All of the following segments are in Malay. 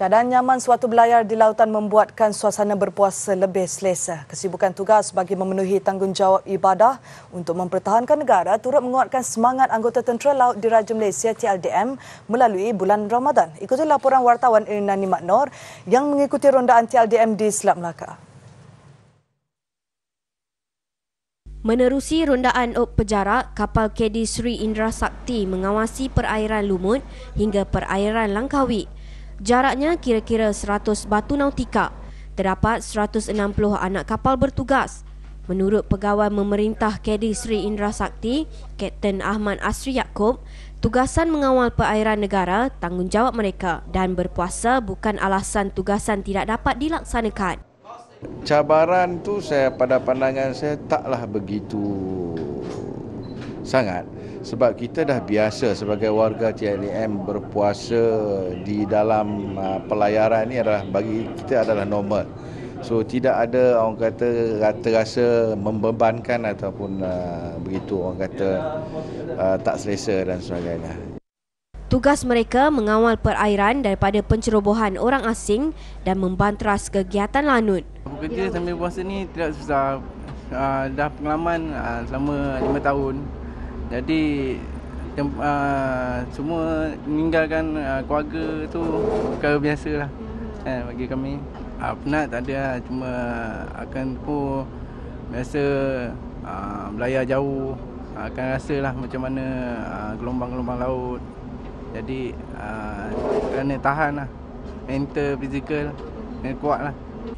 Keadaan nyaman suatu belayar di lautan membuatkan suasana berpuasa lebih selesa. Kesibukan tugas bagi memenuhi tanggungjawab ibadah untuk mempertahankan negara turut menguatkan semangat anggota Tentera Laut Diraja Malaysia TLDM melalui bulan Ramadan. Ikuti laporan wartawan Irnani Maknor yang mengikuti rondaan TLDM di Selat Melaka. Menerusi rondaan op pejarak, kapal KD Sri Indra Sakti mengawasi perairan Lumut hingga perairan Langkawi. Jaraknya kira-kira 100 batu nautika. Terdapat 160 anak kapal bertugas. Menurut Pegawai Memerintah KD Sri Indra Sakti, Kapten Ahmad Asri Yaakob, tugasan mengawal perairan negara tanggungjawab mereka dan berpuasa bukan alasan tugasan tidak dapat dilaksanakan. Cabaran tu pada pandangan saya taklah begitu sangat sebab kita dah biasa sebagai warga TLDM berpuasa di dalam pelayaran ni bagi kita adalah normal. So tidak ada orang kata rasa membebankan ataupun begitu orang kata tak selesa dan sebagainya. Tugas mereka mengawal perairan daripada pencerobohan orang asing dan membanteras kegiatan lanut. Bekerja sambil puasa ni tidak susah. Dah pengalaman selama 5 tahun. Jadi semua meninggalkan keluarga tu perkara biasalah bagi kami. Penat tak ada, cuma akan pun biasa belayar jauh, akan rasalah macam mana gelombang-gelombang laut. Jadi kena tahan lah, mental, fizikal, kena kuat lah.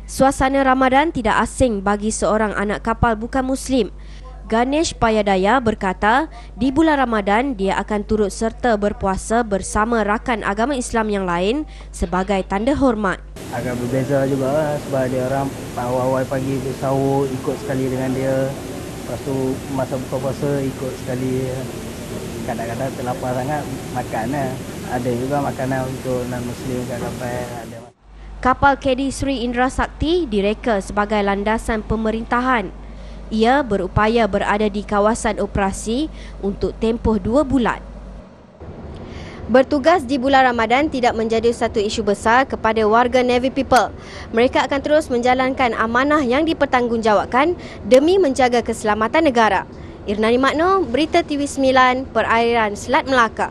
Suasana Ramadan tidak asing bagi seorang anak kapal bukan Muslim. Ganesh Payadaya berkata, di bulan Ramadan dia akan turut serta berpuasa bersama rakan agama Islam yang lain sebagai tanda hormat. Agak berbeza juga lah, sebab dia orang awal-awal pagi bersahur ikut sekali dengan dia. Lepas tu masa buka puasa ikut sekali. Kadang-kadang terlapar sangat makan lah. Ada juga makanan untuk non-Muslim kat kapal. Ada. Kapal KD Sri Indra Sakti direka sebagai landasan pemerintahan. Ia berupaya berada di kawasan operasi untuk tempoh 2 bulan. Bertugas di bulan Ramadan tidak menjadi satu isu besar kepada warga Navy People. Mereka akan terus menjalankan amanah yang dipertanggungjawabkan demi menjaga keselamatan negara. Irnani Makno, Berita TV9, Perairan Selat Melaka.